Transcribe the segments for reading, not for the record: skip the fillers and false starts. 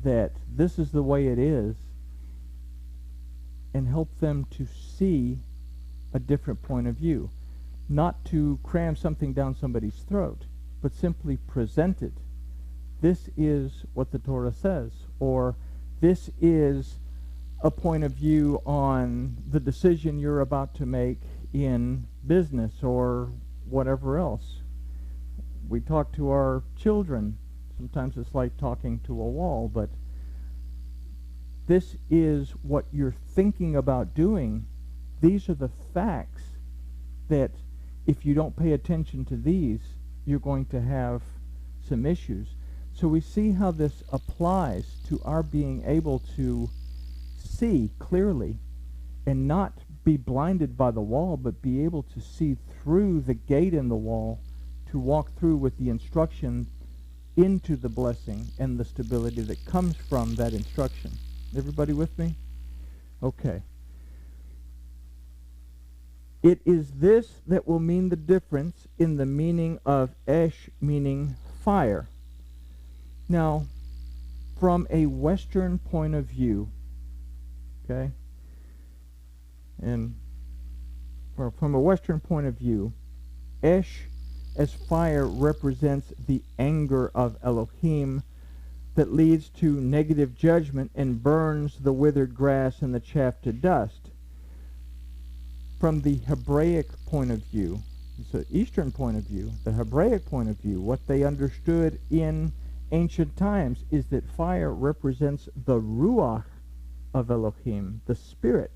that this is the way it is, and help them to see a different point of view. Not to cram something down somebody's throat, but simply present it. This is what the Torah says, or this is a point of view on the decision you're about to make in business or whatever else. We talk to our children. Sometimes it's like talking to a wall, but this is what you're thinking about doing. These are the facts that if you don't pay attention to these, you're going to have some issues. So we see how this applies to our being able to see clearly and not be blinded by the wall, but be able to see through the gate in the wall to walk through with the instruction into the blessing and the stability that comes from that instruction. Everybody with me? Okay. It is this that will mean the difference in the meaning of Esh, meaning fire. Now, from a Western point of view, okay, and from a Western point of view, Esh as fire represents the anger of Elohim that leads to negative judgment and burns the withered grass and the chaff to dust. From the Hebraic point of view, it's an Eastern point of view, the Hebraic point of view, what they understood in ancient times is that fire represents the Ruach of Elohim, the Spirit,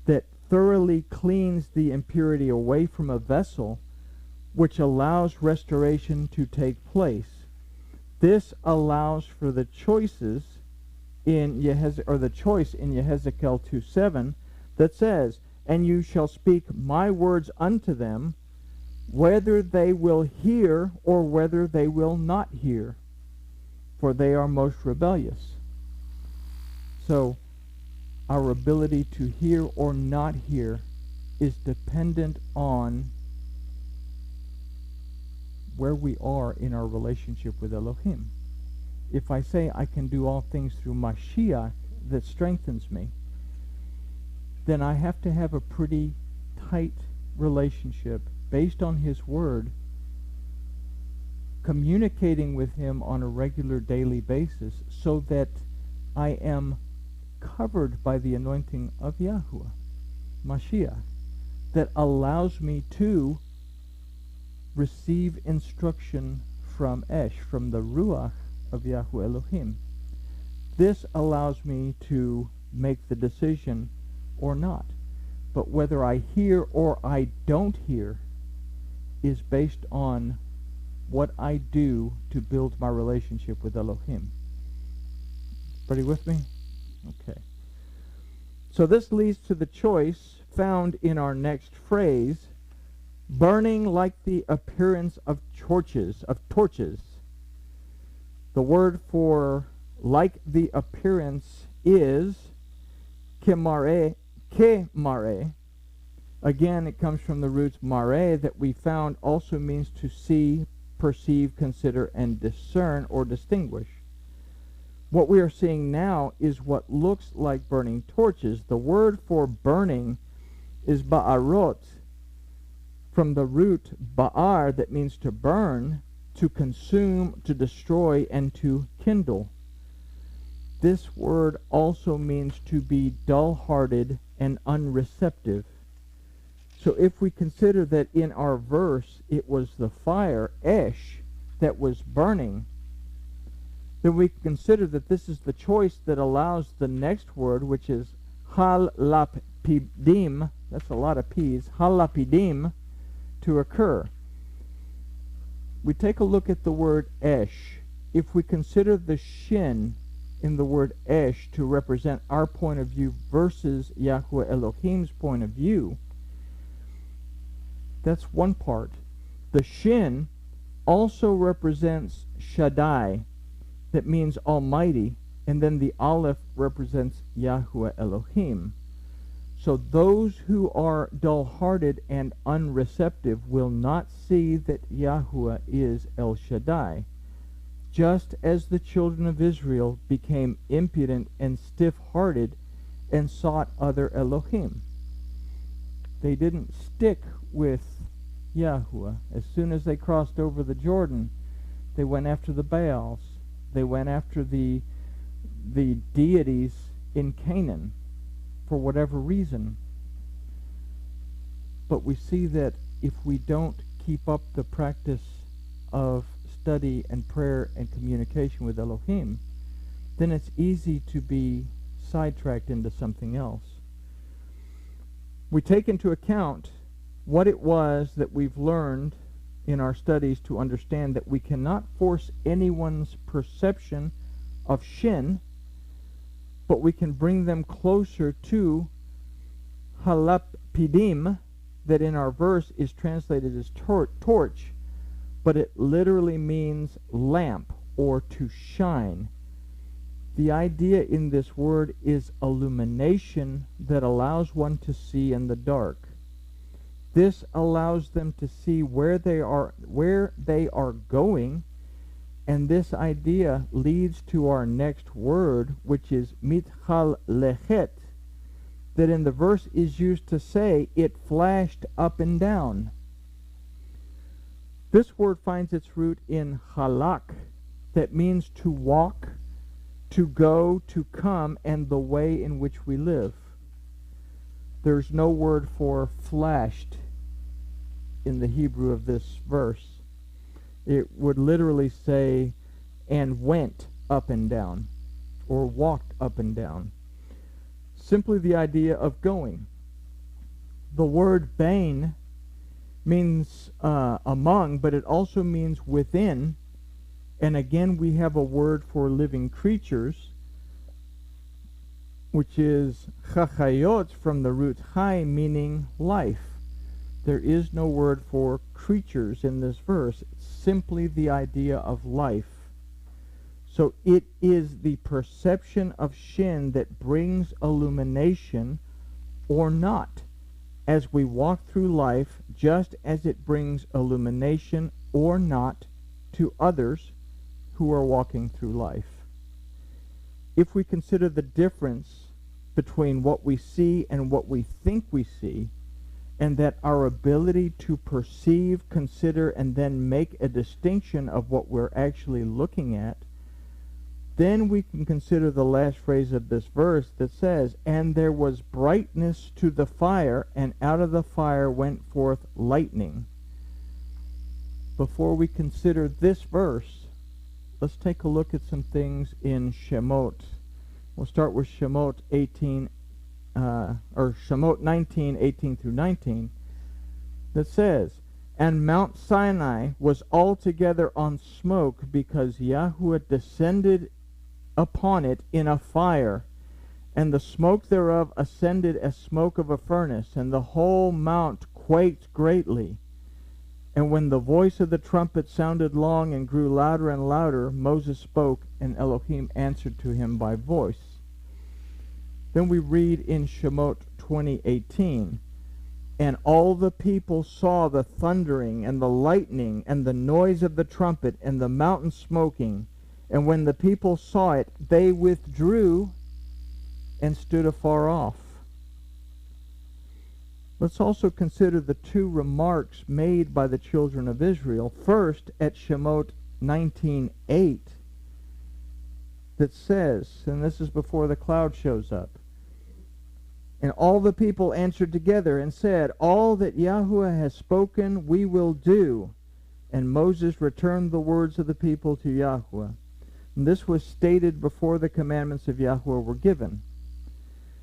that thoroughly cleans the impurity away from a vessel, which allows restoration to take place. This allows for the choices in the choice in Yechezeqel 2:7 that says, "And you shall speak my words unto them, whether they will hear or whether they will not hear, for they are most rebellious." So our ability to hear or not hear is dependent on where we are in our relationship with Elohim. If I say I can do all things through Mashiach that strengthens me, then I have to have a pretty tight relationship based on His Word, communicating with Him on a regular daily basis so that I am covered by the anointing of Yahuwah, Mashiach, that allows me to receive instruction from Esh, from the Ruach of Yahuwah Elohim. This allows me to make the decision or not. But whether I hear or I don't hear is based on what I do to build my relationship with Elohim. Everybody with me? Okay. So this leads to the choice found in our next phrase, burning like the appearance of torches. The word for like the appearance is kemare. Again, it comes from the roots mare that we found also means to see, perceive, consider, and discern or distinguish. What we are seeing now is what looks like burning torches. The word for burning is ba'arot, from the root ba'ar that means to burn, to consume, to destroy, and to kindle. This word also means to be dull-hearted and unreceptive. So if we consider that in our verse it was the fire, Esh, that was burning, then we consider that this is the choice that allows the next word, which is halapidim, that's a lot of P's, halapidim, to occur. We take a look at the word Esh. If we consider the shin in the word Esh to represent our point of view versus Yahuwah Elohim's point of view, that's one part. The shin also represents Shaddai, that means Almighty, and then the aleph represents Yahuwah Elohim. So those who are dull-hearted and unreceptive will not see that Yahuwah is El Shaddai. just as the children of Israel became impudent and stiff-hearted and sought other Elohim. They didn't stick with Yahuwah. As soon as they crossed over the Jordan, they went after the Baals. They went after the deities in Canaan for whatever reason. But we see that if we don't keep up the practice of study and prayer and communication with Elohim, then it's easy to be sidetracked into something else. We take into account what it was that we've learned in our studies to understand that we cannot force anyone's perception of Shin, but we can bring them closer to Halapidim, that in our verse is translated as torch, but it literally means lamp or to shine. The idea in this word is illumination that allows one to see in the dark. This allows them to see where they are going, and this idea leads to our next word, which is mitchal lechet, that in the verse is used to say it flashed up and down. This word finds its root in halak, that means to walk, to go, to come, and the way in which we live. There's no word for flashed in the Hebrew of this verse. It would literally say, and went up and down, or walked up and down. Simply the idea of going. The word bain means among, but it also means within. And again, we have a word for living creatures, which is chachayot, from the root chai, meaning life. There is no word for creatures in this verse. It's simply the idea of life. So it is the perception of Shin that brings illumination or not as we walk through life, just as it brings illumination or not to others who are walking through life. If we consider the difference between what we see and what we think we see, and that our ability to perceive, consider, and then make a distinction of what we're actually looking at, then we can consider the last phrase of this verse that says, and there was brightness to the fire, and out of the fire went forth lightning. Before we consider this verse, let's take a look at some things in Shemot. We'll start with Shemot 18, or Shemot 19, 18 through 19, that says, and Mount Sinai was altogether on smoke, because Yahuwah descended upon it in a fire, and the smoke thereof ascended as smoke of a furnace, and the whole mount quaked greatly. And when the voice of the trumpet sounded long and grew louder and louder, Moses spoke, and Elohim answered to him by voice. Then we read in Shemot 20:18, and all the people saw the thundering and the lightning and the noise of the trumpet and the mountain smoking. And when the people saw it, they withdrew and stood afar off. Let's also consider the two remarks made by the children of Israel. First, at Shemot 19:8, that says, and this is before the cloud shows up, and all the people answered together and said, all that Yahuwah has spoken we will do. And Moses returned the words of the people to Yahuwah. And this was stated before the commandments of Yahuwah were given.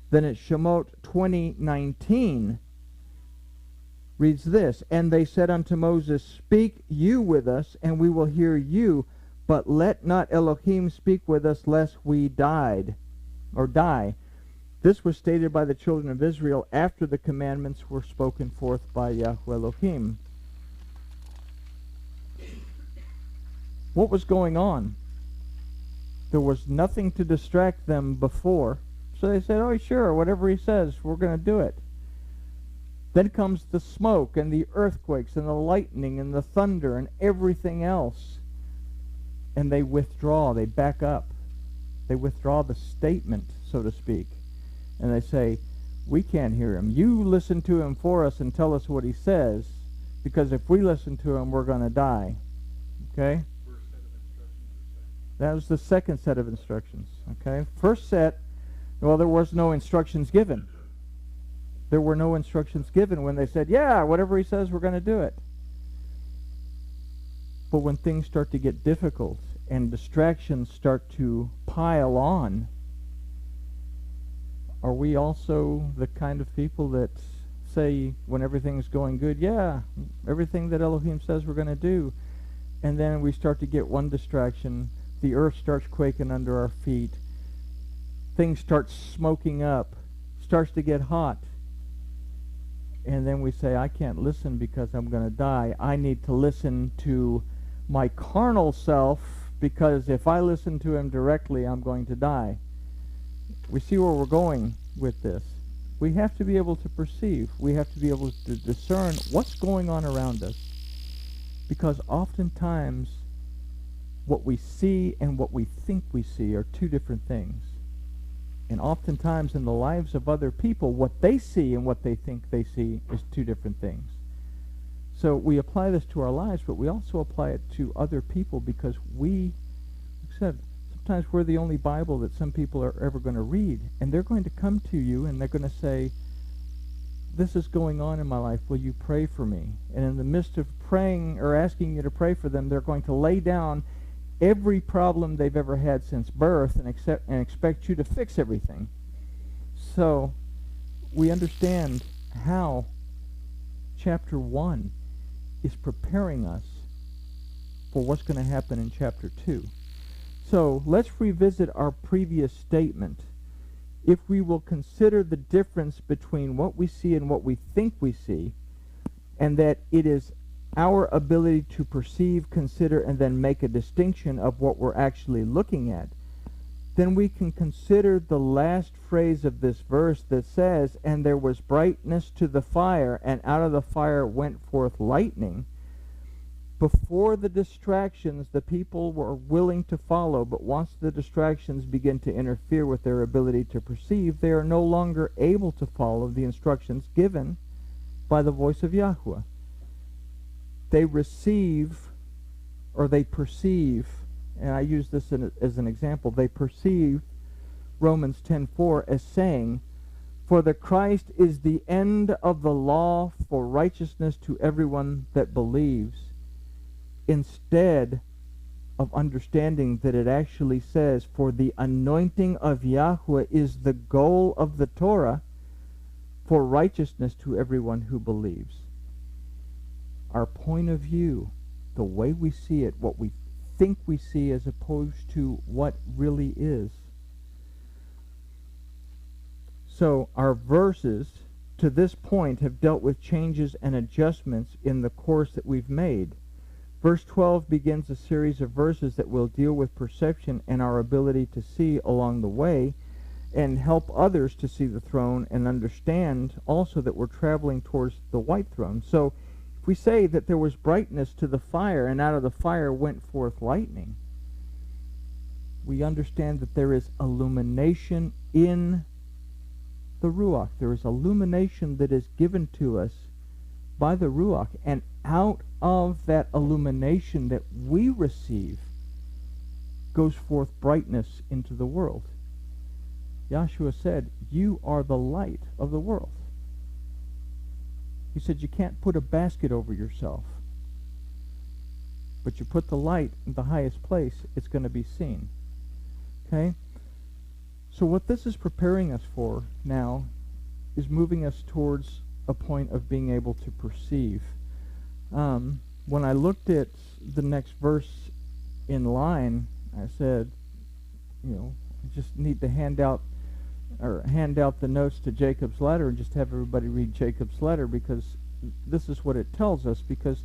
Then at Shemot 20:19 reads this, and they said unto Moses, speak you with us, and we will hear you, but let not Elohim speak with us, lest we die. This was stated by the children of Israel after the commandments were spoken forth by Yahuwah Elohim. What was going on? There was nothing to distract them before. So they said, oh sure, whatever he says, we're going to do it. Then comes the smoke and the earthquakes and the lightning and the thunder and everything else. and they withdraw, they back up. They withdraw the statement, so to speak. And they say, we can't hear him. You listen to him for us and tell us what he says, because if we listen to him, we're going to die. Okay? First set of instructions. That was the second set of instructions. Okay? First set, well, there was no instructions given. There were no instructions given when they said, yeah, whatever he says, we're going to do it. But when things start to get difficult and distractions start to pile on, are we also the kind of people that say when everything's going good, yeah, everything that Elohim says we're going to do, and then we start to get one distraction, the earth starts quaking under our feet, things start smoking up, starts to get hot, and then we say, I can't listen because I'm going to die. I need to listen to my carnal self, because if I listen to him directly, I'm going to die. We see where we're going with this. We have to be able to perceive. We have to be able to discern what's going on around us. Because oftentimes, what we see and what we think we see are two different things. And oftentimes in the lives of other people, what they see and what they think they see is two different things. So we apply this to our lives, but we also apply it to other people, because we, like I said, sometimes we're the only Bible that some people are ever going to read. And they're going to come to you and they're going to say, this is going on in my life, will you pray for me? And in the midst of praying or asking you to pray for them, they're going to lay down every problem they've ever had since birth and expect you to fix everything. So we understand how chapter 1 is preparing us for what's going to happen in chapter 2. So let's revisit our previous statement. If we will consider the difference between what we see and what we think we see, and that it is our ability to perceive, consider, and then make a distinction of what we're actually looking at, then we can consider the last phrase of this verse that says, and there was brightness to the fire, and out of the fire went forth lightning. Before the distractions, the people were willing to follow, but once the distractions begin to interfere with their ability to perceive, they are no longer able to follow the instructions given by the voice of Yahweh. They receive, or they perceive, and I use this as an example, they perceive Romans 10:4 as saying, for the Christ is the end of the law for righteousness to everyone that believes, instead of understanding that it actually says, for the anointing of Yahweh is the goal of the Torah for righteousness to everyone who believes. Our point of view, the way we see it, what we think we see as opposed to what really is. So our verses to this point have dealt with changes and adjustments in the course that we've made. Verse 12 begins a series of verses that will deal with perception and our ability to see along the way and help others to see the throne and understand also that we're traveling towards the white throne. So if we say that there was brightness to the fire and out of the fire went forth lightning, we understand that there is illumination in the Ruach. There is illumination that is given to us by the Ruach, and out of that illumination that we receive goes forth brightness into the world. Yahshua said, you are the light of the world. He said you can't put a basket over yourself, but you put the light in the highest place, it's going to be seen. Okay? So what this is preparing us for now is moving us towards a point of being able to perceive. When I looked at the next verse in line, I said, I just need to hand out the notes to Jacob's letter and just have everybody read Jacob's letter, because this is what it tells us. Because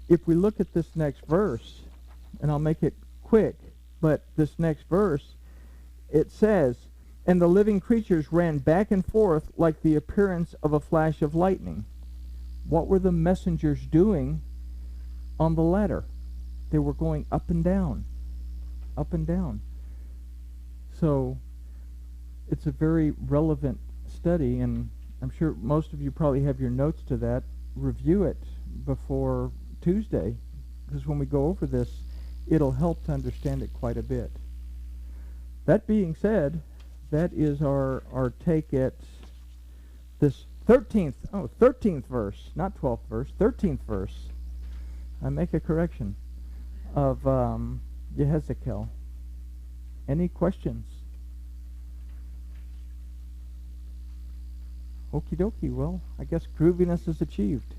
if we look at this next verse, and I'll make it quick, but this next verse, it says, and the living creatures ran back and forth like the appearance of a flash of lightning. What were the messengers doing on the ladder? They were going up and down. up and down. So it's a very relevant study, and I'm sure most of you probably have your notes to that. Review it before Tuesday, because when we go over this, it'll help to understand it quite a bit. That being said, that is our take at this 13th verse, not 12th verse, 13th verse. I make a correction of Yechezeqel. Any questions? Okie dokie, well, I guess grooviness is achieved.